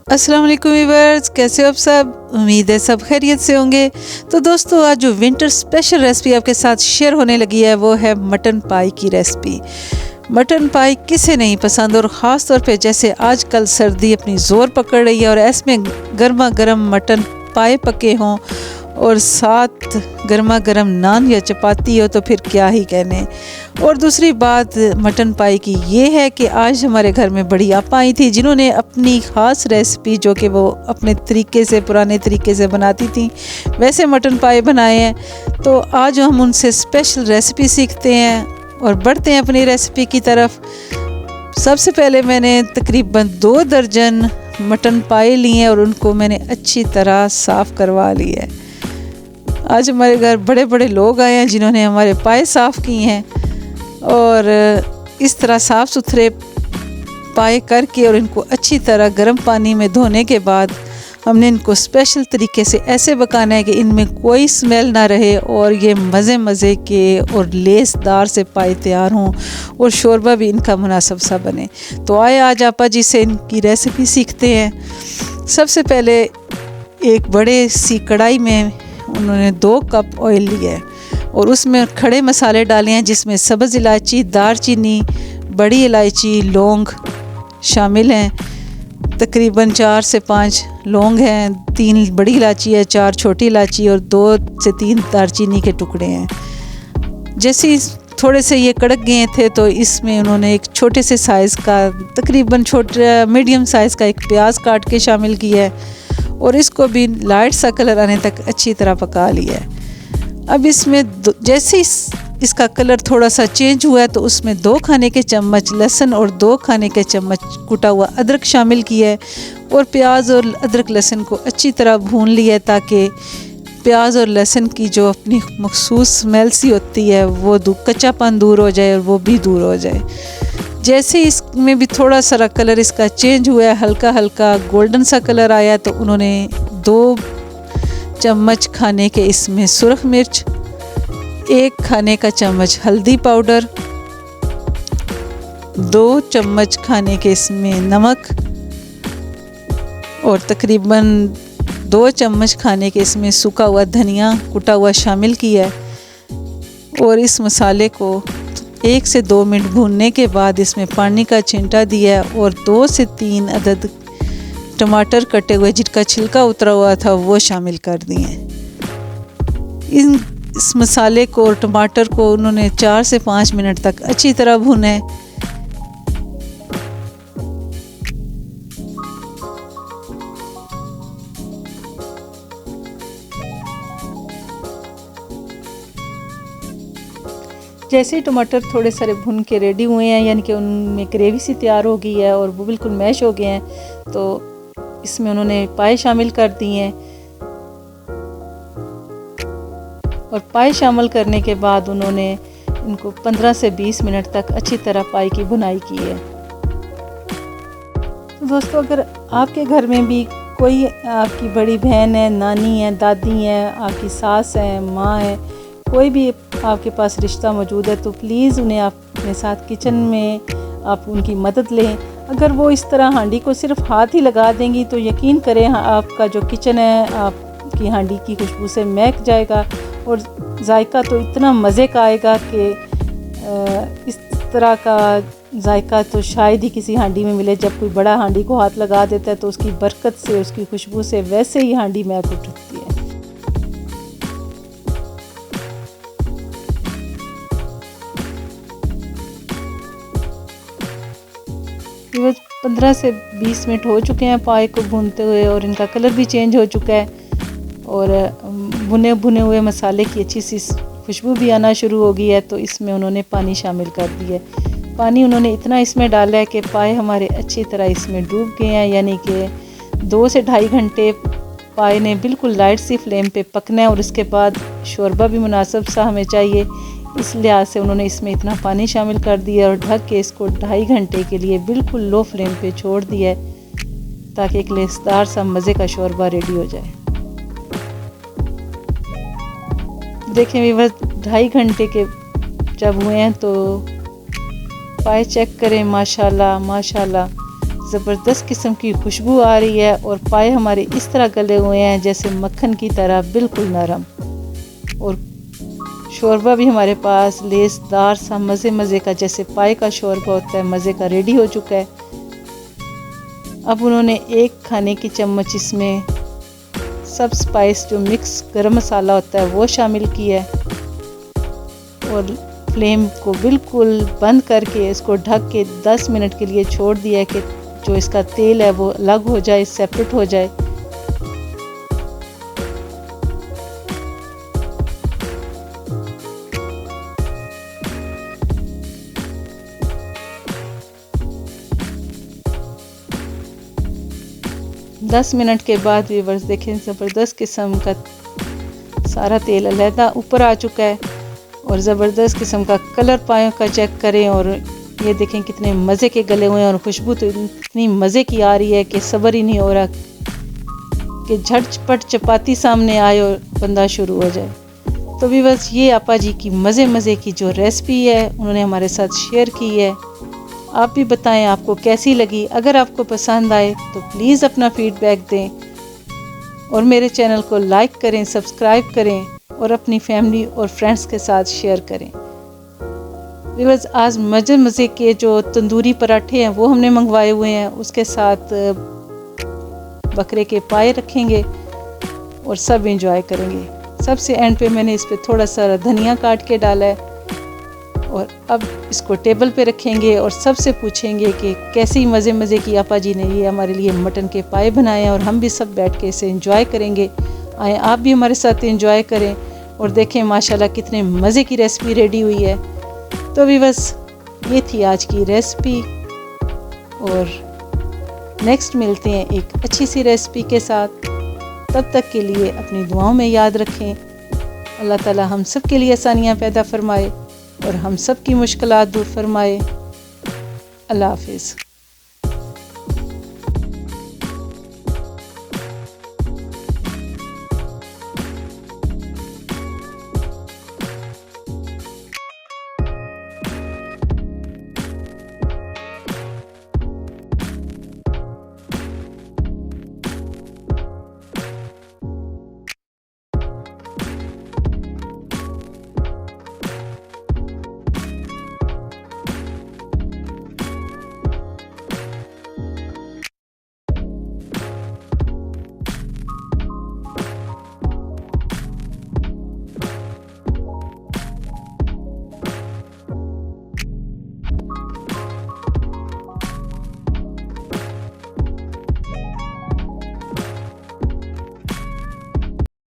अस्सलाम वालेकुम व्यूअर्स, कैसे हो आप सब। उम्मीद है सब खैरियत से होंगे। तो दोस्तों, आज जो विंटर स्पेशल रेसिपी आपके साथ शेयर होने लगी है वो है मटन पाई की रेसिपी। मटन पाई किसे नहीं पसंद, और ख़ास तौर पे जैसे आजकल सर्दी अपनी ज़ोर पकड़ रही है और ऐसे में गर्मा गर्म मटन पाए पके हों और साथ गर्मा गर्म नान या चपाती हो तो फिर क्या ही कहने। और दूसरी बात मटन पाई की ये है कि आज हमारे घर में बड़ी आपा आई थी जिन्होंने अपनी ख़ास रेसिपी, जो कि वो अपने तरीके से, पुराने तरीके से बनाती थी, वैसे मटन पाई बनाए हैं। तो आज हम उनसे स्पेशल रेसिपी सीखते हैं और बढ़ते हैं अपनी रेसिपी की तरफ। सबसे पहले मैंने तकरीबन 2 दर्जन मटन पाए लिए हैं और उनको मैंने अच्छी तरह साफ़ करवा लिया है। आज हमारे घर बड़े बड़े लोग आए हैं जिन्होंने हमारे पाए साफ़ किए हैं, और इस तरह साफ़ सुथरे पाए करके और इनको अच्छी तरह गर्म पानी में धोने के बाद हमने इनको स्पेशल तरीके से ऐसे पकाना है कि इनमें कोई स्मेल ना रहे और ये मज़े मज़े के और लेसदार से पाए तैयार हों और शोरबा भी इनका मुनासिब सा बने। तो आए आज आपा जी से इनकी रेसिपी सीखते हैं। सबसे पहले एक बड़े सी कढ़ाई में उन्होंने 2 कप ऑयल लिया है और उसमें खड़े मसाले डाले हैं, जिसमें सब्ज़ इलायची, दारचीनी, बड़ी इलायची, लौंग शामिल हैं। तकरीबन 4 से 5 लौंग हैं, 3 बड़ी इलायची है, 4 छोटी इलायची और 2 से 3 दारचीनी के टुकड़े हैं। जैसे ही थोड़े से ये कड़क गए थे तो इसमें उन्होंने एक छोटे से साइज़ का, तकरीबन छोटा मीडियम साइज़ का एक प्याज काट के शामिल किया है और इसको भी लाइट सा कलर आने तक अच्छी तरह पका लिया है। अब इसमें जैसे इसका कलर थोड़ा सा चेंज हुआ है तो उसमें 2 खाने के चम्मच लहसुन और 2 खाने के चम्मच कुटा हुआ अदरक शामिल किया है और प्याज और अदरक लहसुन को अच्छी तरह भून लिया है ताकि प्याज और लहसुन की जो अपनी मखसूस स्मेल सी होती है वो कच्चापन दूर हो जाए और वो भी दूर हो जाए। जैसे इसमें भी थोड़ा सा कलर इसका चेंज हुआ है, हल्का हल्का गोल्डन सा कलर आया, तो उन्होंने 2 चम्मच खाने के इसमें सुरख मिर्च, 1 खाने का चम्मच हल्दी पाउडर, 2 चम्मच खाने के इसमें नमक और तकरीबन 2 चम्मच खाने के इसमें सूखा हुआ धनिया कुटा हुआ शामिल किया है। और इस मसाले को 1 से 2 मिनट भूनने के बाद इसमें पानी का छिंटा दिया है और 2 से 3 अदद टमाटर कटे हुए जिनका छिलका उतरा हुआ था वो शामिल कर दिए। इस मसाले को और टमाटर को उन्होंने 4 से 5 मिनट तक अच्छी तरह भूना है। जैसे ही टमाटर थोड़े सारे भुन के रेडी हुए हैं, यानी कि उनमें ग्रेवी सी तैयार हो गई है और वो बिल्कुल मैश हो गए हैं, तो इसमें उन्होंने पाए शामिल कर दिए हैं। और पाए शामिल करने के बाद उन्होंने इनको 15 से 20 मिनट तक अच्छी तरह पाए की बुनाई की है। तो दोस्तों, अगर आपके घर में भी कोई आपकी बड़ी बहन है, नानी है, दादी है, आपकी सास है, माँ है, कोई भी आपके पास रिश्ता मौजूद है, तो प्लीज़ उन्हें आप अपने साथ किचन में आप उनकी मदद लें। अगर वो इस तरह हांडी को सिर्फ हाथ ही लगा देंगी तो यकीन करें आपका जो किचन है आपकी हांडी की खुशबू से महक जाएगा और जायका तो इतना मज़े का आएगा कि इस तरह का जायका तो शायद ही किसी हांडी में मिले। जब कोई बड़ा हांडी को हाथ लगा देता है तो उसकी बरकत से, उसकी खुशबू से वैसे ही हांडी महक उठती है। बस 15 से 20 मिनट हो चुके हैं पाए को भूनते हुए और इनका कलर भी चेंज हो चुका है और भुने भुने हुए मसाले की अच्छी सी खुशबू भी आना शुरू हो गई है। तो इसमें उन्होंने पानी शामिल कर दिया है। पानी उन्होंने इतना इसमें डाला है कि पाए हमारे अच्छी तरह इसमें डूब गए हैं, यानी कि 2 से 2.5 घंटे पाए ने बिल्कुल लाइट सी फ्लेम पे पकना है और उसके बाद शोरबा भी मुनासिब सा हमें चाहिए, इस लिहाज से उन्होंने इसमें इतना पानी शामिल कर दिया और ढक के इसको 2.5 घंटे के लिए बिल्कुल लो फ्लेम पे छोड़ दिया है ताकि एक लेसदार सा मज़े का शोरबा रेडी हो जाए। देखें भी बस 2.5 घंटे के जब हुए हैं तो पाए चेक करें, माशाल्लाह माशाल्लाह ज़बरदस्त किस्म की खुशबू आ रही है और पाए हमारे इस तरह गले हुए हैं जैसे मक्खन की तरह, बिल्कुल नरम। और शोरबा भी हमारे पास लेसदार सा मज़े मज़े का, जैसे पाए का शोरबा होता है, मज़े का रेडी हो चुका है। अब उन्होंने 1 खाने की चम्मच इसमें सब स्पाइस जो मिक्स गरम मसाला होता है वो शामिल किया है और फ्लेम को बिल्कुल बंद करके इसको ढक के 10 मिनट के लिए छोड़ दिया है कि जो इसका तेल है वो अलग हो जाए, सेपरेट हो जाए। दस मिनट के बाद व्यूअर्स देखें ज़बरदस्त किस्म का सारा तेल अलहदा ऊपर आ चुका है और ज़बरदस्त किस्म का कलर पायों का चेक करें। और ये देखें कितने मज़े के गले हुए हैं और खुशबू तो इतनी मज़े की आ रही है कि सब्र ही नहीं हो रहा कि झटपट चपाती सामने आए और बंदा शुरू हो जाए। तो व्यूअर्स ये आपा जी की मज़े मज़े की जो रेसिपी है उन्होंने हमारे साथ शेयर की है। आप भी बताएं आपको कैसी लगी। अगर आपको पसंद आए तो प्लीज़ अपना फीडबैक दें और मेरे चैनल को लाइक करें, सब्सक्राइब करें और अपनी फैमिली और फ्रेंड्स के साथ शेयर करें। व्यूअर्स आज मज़े के जो तंदूरी पराठे हैं वो हमने मंगवाए हुए हैं, उसके साथ बकरे के पाए रखेंगे और सब एंजॉय करेंगे। सबसे एंड पे मैंने इस पर थोड़ा सा धनिया काट के डाला है और अब इसको टेबल पे रखेंगे और सबसे पूछेंगे कि कैसी मज़े की आपा जी ने ये हमारे लिए मटन के पाए बनाए हैं और हम भी सब बैठ के इसे एंजॉय करेंगे। आए आप भी हमारे साथ एंजॉय करें और देखें माशाल्लाह कितने मज़े की रेसिपी रेडी हुई है। तो भी बस ये थी आज की रेसिपी और नेक्स्ट मिलते हैं एक अच्छी सी रेसिपी के साथ। तब तक के लिए अपनी दुआओं में याद रखें। अल्लाह ताला हम सब के लिए आसानियाँ पैदा फरमाए और हम सब की मुश्किलात दूर फरमाए। अल्लाह हाफिज़।